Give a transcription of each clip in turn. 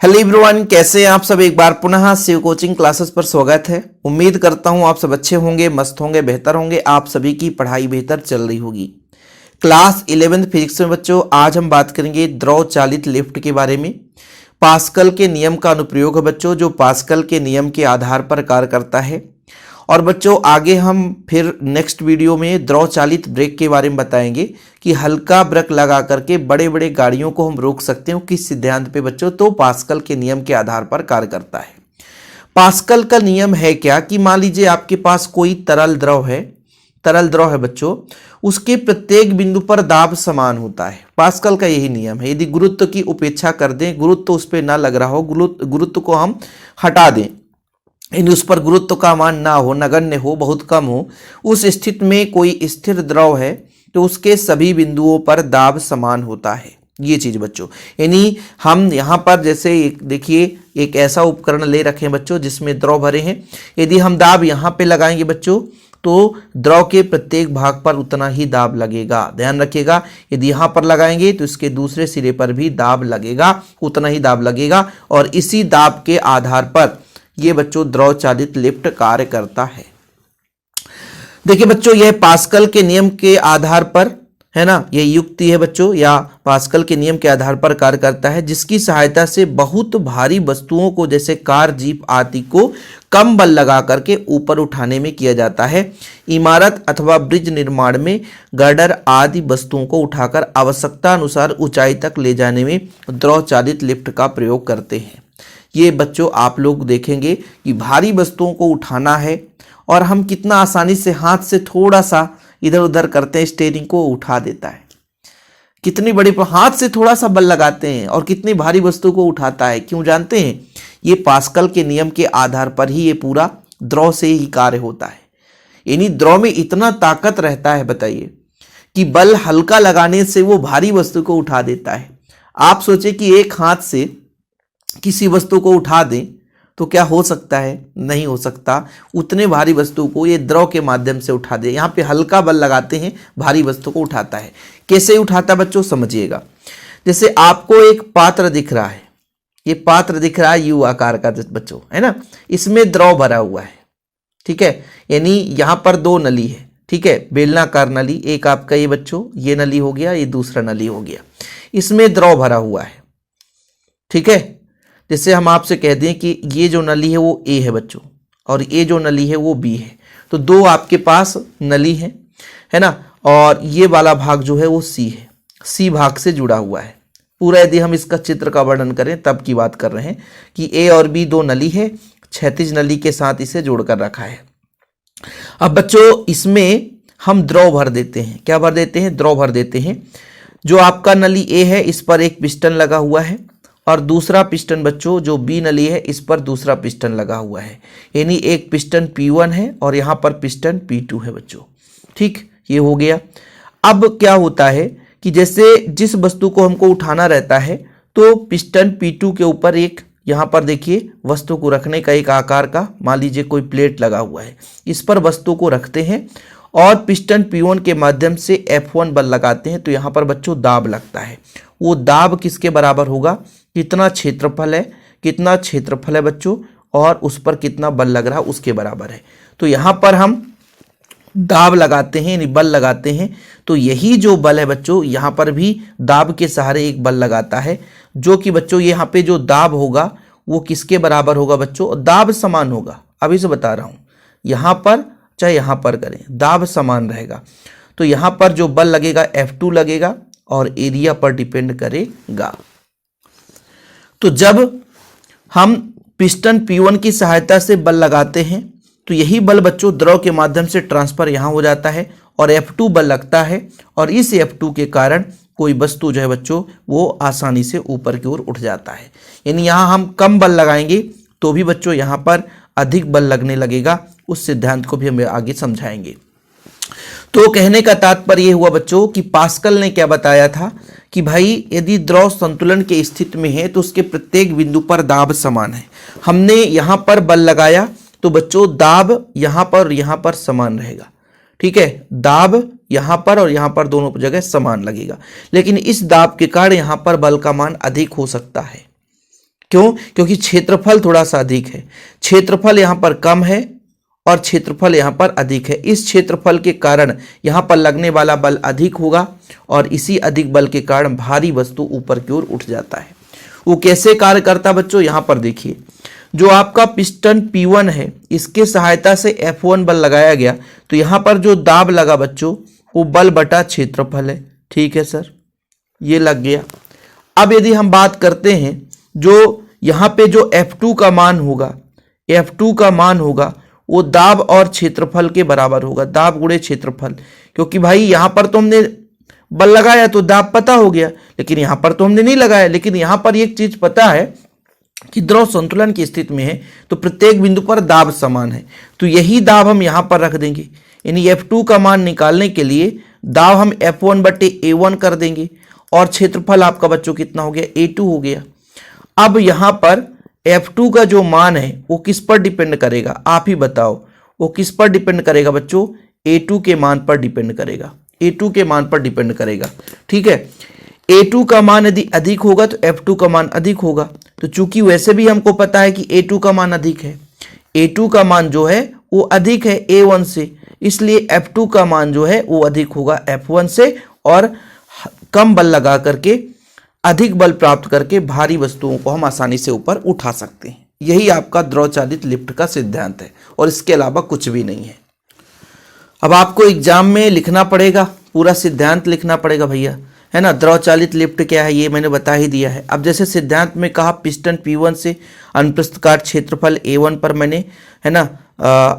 Hello everyone, कैसे हैं आप सब। एक बार पुनः शिव कोचिंग क्लासेस पर स्वागत है। उम्मीद करता हूं आप सब अच्छे होंगे, मस्त होंगे, बेहतर होंगे। आप सभी की पढ़ाई बेहतर चल रही होगी। क्लास 11th फिजिक्स में बच्चों आज हम बात करेंगे द्रव चालित लिफ्ट के बारे में। पास्कल के नियम का अनुप्रयोग है बच्चों, जो पास्कल के नियम के आधार पर कार्य करता है। और बच्चों आगे हम फिर नेक्स्ट वीडियो में द्रव चालित ब्रेक के बारे में बताएंगे कि हल्का ब्रेक लगा करके बड़े बड़े गाड़ियों को हम रोक सकते हैं किस सिद्धांत पे बच्चों, तो पास्कल के नियम के आधार पर कार्य करता है। पास्कल का नियम है क्या कि मान लीजिए आपके पास कोई तरल द्रव है बच्चों, उसके प्रत्येक बिंदु पर दाब समान होता है। पास्कल का यही नियम है। यदि गुरुत्व की उपेक्षा कर दें, गुरुत्व उस पर ना लग रहा हो, गुरुत्व को हम हटा दें, यानी उस पर गुरुत्व का मान ना हो, नगण्य हो, बहुत कम हो, उस स्थिति में कोई स्थिर द्रव है तो उसके सभी बिंदुओं पर दाब समान होता है। ये चीज बच्चों, यानी हम यहाँ पर जैसे देखिए एक ऐसा उपकरण ले रखे हैं बच्चों जिसमें द्रव भरे हैं। यदि हम दाब यहाँ पे लगाएंगे बच्चों तो द्रव के प्रत्येक भाग पर उतना ही दाब लगेगा। ध्यान रखिएगा, यदि यहाँ पर लगाएंगे तो इसके दूसरे सिरे पर भी दाब लगेगा, उतना ही दाब लगेगा। और इसी दाब के आधार पर ये बच्चों द्रव चालित लिफ्ट कार्य करता है। देखिए बच्चों, यह पास्कल के नियम के आधार पर है ना, यह युक्ति है बच्चों, या पास्कल के नियम के आधार पर कार्य करता है, जिसकी सहायता से बहुत भारी वस्तुओं को जैसे कार, जीप आदि को कम बल लगा करके ऊपर उठाने में किया जाता है। इमारत अथवा ब्रिज निर्माण में गर्डर आदि वस्तुओं को उठाकर आवश्यकता अनुसार ऊंचाई तक ले जाने में द्रव चालित लिफ्ट का प्रयोग करते हैं। ये बच्चों आप लोग देखेंगे कि भारी वस्तुओं को उठाना है और हम कितना आसानी से हाथ से थोड़ा सा इधर उधर करते हैं, स्टीयरिंग को उठा देता है। कितनी बड़ी हाथ से थोड़ा सा बल लगाते हैं और कितनी भारी वस्तु को उठाता है। क्यों जानते हैं? ये पास्कल के नियम के आधार पर ही ये पूरा द्रव से ही कार्य होता है। यानी द्रव में इतना ताकत रहता है, बताइए, कि बल हल्का लगाने से वो भारी वस्तु को उठा देता है। आप सोचे कि एक हाथ से किसी वस्तु को उठा दें तो क्या हो सकता है? नहीं हो सकता। उतने भारी वस्तु को ये द्रव के माध्यम से उठा दे। यहाँ पे हल्का बल लगाते हैं, भारी वस्तु को उठाता है। कैसे उठाता है बच्चों, समझिएगा। जैसे आपको एक पात्र दिख रहा है, ये पात्र दिख रहा है यू आकार का बच्चों, है ना, इसमें द्रव भरा हुआ है, ठीक है। यानी यहाँ पर दो नली है, ठीक है, बेलनाकार नली। एक आपका ये बच्चों ये नली हो गया, ये दूसरा नली हो गया, इसमें द्रव भरा हुआ है, ठीक है। जैसे हम आपसे कह दें कि ये जो नली है वो ए है बच्चों और ये जो नली है वो बी है, तो दो आपके पास नली है ना, और ये वाला भाग जो है वो सी है, सी भाग से जुड़ा हुआ है पूरा। यदि हम इसका चित्र का वर्णन करें तब की बात कर रहे हैं कि ए और बी दो नली है, क्षैतिज नली के साथ इसे जोड़कर रखा है। अब बच्चों इसमें हम द्रव भर देते हैं। क्या भर देते हैं? द्रव भर देते हैं। जो आपका नली ए है इस पर एक पिस्टन लगा हुआ है और दूसरा पिस्टन बच्चों जो बी नली है इस पर दूसरा पिस्टन लगा हुआ है। यानी एक पिस्टन P1 है और यहाँ पर पिस्टन P2 है बच्चों, ठीक, ये हो गया। अब क्या होता है कि जैसे जिस वस्तु को हमको उठाना रहता है तो पिस्टन P2 के ऊपर एक, यहाँ पर देखिए, वस्तु को रखने का एक आकार का मान लीजिए कोई प्लेट लगा हुआ है, इस पर वस्तु को रखते हैं और पिस्टन P1 के माध्यम से F1 बल लगाते हैं तो यहाँ पर बच्चों दाब लगता है। वो दाब किसके बराबर होगा? कितना क्षेत्रफल है बच्चों और उस पर कितना बल लग रहा है उसके बराबर है। तो यहाँ पर हम दाब लगाते हैं, यानी बल लगाते हैं, तो यही जो बल है बच्चों यहाँ पर भी दाब के सहारे एक बल लगाता है, जो कि बच्चों यहाँ पे जो दाब होगा वो किसके बराबर होगा बच्चों? दाब समान होगा। अभी से बता रहा हूँ, यहाँ पर चाहे यहाँ पर करें दाब समान रहेगा। तो यहाँ पर जो बल लगेगा F2 लगेगा और एरिया पर डिपेंड करेगा। तो जब हम पिस्टन P1 की सहायता से बल लगाते हैं तो यही बल बच्चों द्रव के माध्यम से ट्रांसफर यहाँ हो जाता है और F2 बल लगता है और इस F2 के कारण कोई वस्तु जो है बच्चों वो आसानी से ऊपर की ओर उठ जाता है। यानी यहाँ हम कम बल लगाएंगे तो भी बच्चों यहाँ पर अधिक बल लगने लगेगा। उस सिद्धांत को भी हम आगे समझाएंगे। तो कहने का तात्पर्य यह हुआ बच्चों कि पास्कल ने क्या बताया था कि भाई यदि द्रव संतुलन की स्थिति में है तो उसके प्रत्येक बिंदु पर दाब समान है। हमने यहाँ पर बल लगाया तो बच्चों दाब यहाँ पर समान रहेगा, ठीक है। दाब यहाँ पर और यहाँ पर दोनों जगह समान लगेगा, लेकिन इस दाब के कारण यहाँ पर बल का मान अधिक हो सकता है। क्यों? क्योंकि क्षेत्रफल थोड़ा सा अधिक है। क्षेत्रफल यहाँ पर कम है और क्षेत्रफल यहाँ पर अधिक है। इस क्षेत्रफल के कारण यहाँ पर लगने वाला बल अधिक होगा और इसी अधिक बल के कारण भारी वस्तु ऊपर की ओर उठ जाता है। वो कैसे कार्य करता बच्चों? यहाँ पर देखिए, जो आपका पिस्टन P1 है, इसके सहायता से F1 बल लगाया गया, तो यहाँ पर जो दाब लगा बच्चों वो बल बटा क्षेत्रफल है। ठीक है सर, ये लग गया। अब यदि हम बात करते हैं जो यहाँ पे जो F2 का मान होगा, F2 का मान होगा वो दाब और क्षेत्रफल के बराबर होगा, दाब गुणे क्षेत्रफल। क्योंकि भाई यहाँ पर तो हमने बल लगाया तो दाब पता हो गया, लेकिन यहाँ पर तो हमने नहीं लगाया। लेकिन यहाँ पर एक चीज पता है कि द्रव संतुलन की स्थिति में है तो प्रत्येक बिंदु पर दाब समान है, तो यही दाब हम यहाँ पर रख देंगे। यानी F2 का मान निकालने के लिए दाब हम F1 बटे A1 कर देंगे और क्षेत्रफल आपका बच्चों कितना हो गया? A2 हो गया। अब यहाँ पर F2 का जो मान है वो किस पर डिपेंड करेगा? आप ही बताओ, वो किस पर डिपेंड करेगा बच्चों? A2 के मान पर डिपेंड करेगा, A2 के मान पर डिपेंड करेगा। ठीक है, A2 का मान यदि अधिक होगा तो F2 का मान अधिक होगा। तो चूंकि वैसे भी हमको पता है कि A2 का मान अधिक है, A2 का मान जो है वो अधिक है A1 से, इसलिए F2 का मान जो है वो अधिक होगा F1 से और कम बल लगा करके, अधिक बल प्राप्त करके भारी वस्तुओं को हम आसानी से ऊपर उठा सकते हैं। यही आपका द्रव चालित लिफ्ट का सिद्धांत है और इसके अलावा कुछ भी नहीं है। अब आपको एग्जाम में लिखना पड़ेगा, पूरा सिद्धांत लिखना पड़ेगा भैया, है ना। द्रव चालित लिफ्ट क्या है ये मैंने बता ही दिया है। अब जैसे सिद्धांत में कहा पिस्टन P1 से अनुप्रस्थ काट क्षेत्रफल A1 पर मैंने, है ना,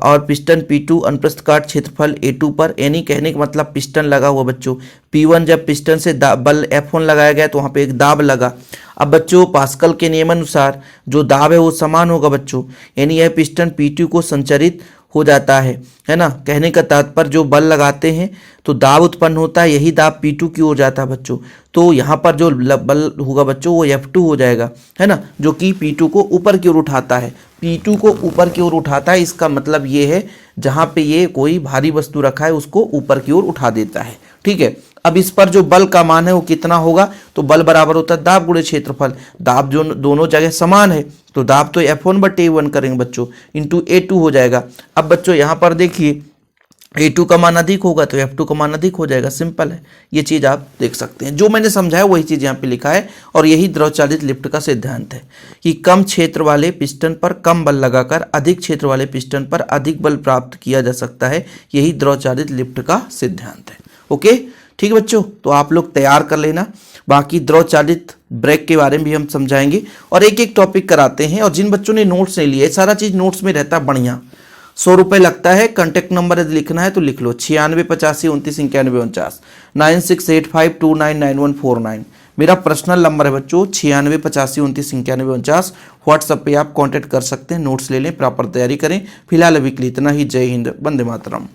और पिस्टन P2 अनुप्रस्थ काट क्षेत्रफल A2 पर। यानी कहने का मतलब पिस्टन लगा हुआ बच्चों P1, जब पिस्टन से बल F1 लगाया गया तो वहाँ पे एक दाब लगा। अब बच्चों पास्कल के नियमानुसार जो दाब है वो समान होगा बच्चों, यानी यह पिस्टन P2 को संचरित हो जाता है ना। कहने का तात्पर्य जो बल लगाते हैं तो दाब उत्पन्न होता है, यही दाब P2 की ओर जाता है बच्चों। तो यहाँ पर जो बल होगा बच्चों वो F2 हो जाएगा, है ना, जो कि P2 को ऊपर की ओर उठाता है, P2 को ऊपर की ओर उठाता है। इसका मतलब ये है जहाँ पे ये कोई भारी वस्तु रखा है उसको ऊपर की ओर उठा देता है। ठीक है, अब इस पर जो बल का मान है वो कितना होगा? तो बल बराबर होता है दाब गुणे क्षेत्रफल। दाब जो दोनों जगह समान है तो दाब तो F1 बटे A1 करेंगे बच्चों, इंटू A2 हो जाएगा। अब बच्चों यहाँ पर देखिए A2 का मान अधिक होगा तो F2 का मान अधिक हो जाएगा, सिंपल है। ये चीज़ आप देख सकते हैं, जो मैंने समझाया वही चीज़ यहाँ पे लिखा है और यही द्रव चालित लिफ्ट का सिद्धांत है कि कम क्षेत्र वाले पिस्टन पर कम बल लगाकर अधिक क्षेत्र वाले पिस्टन पर अधिक बल प्राप्त किया जा सकता है। यही द्रव चालित लिफ्ट का सिद्धांत है। ओके, ठीक है बच्चों, तो आप लोग तैयार कर लेना। बाकी द्रव चालित ब्रेक के बारे में भी हम समझाएंगे और एक एक टॉपिक कराते हैं। और जिन बच्चों ने नोट्स नहीं लिए, सारा चीज़ नोट्स में रहता है बढ़िया। 100 रुपये लगता है। कॉन्टैक्ट नंबर यदि लिखना है तो लिख लो 96 85 29 91 49 9685299149। मेरा पर्सनल नंबर है बच्चों 96 85 29 91 49। व्हाट्सएप पे आप कांटेक्ट कर सकते हैं। नोट्स ले लें, प्रॉपर तैयारी करें। फिलहाल अभी के लिए इतना ही। जय हिंद, वंदे मातरम।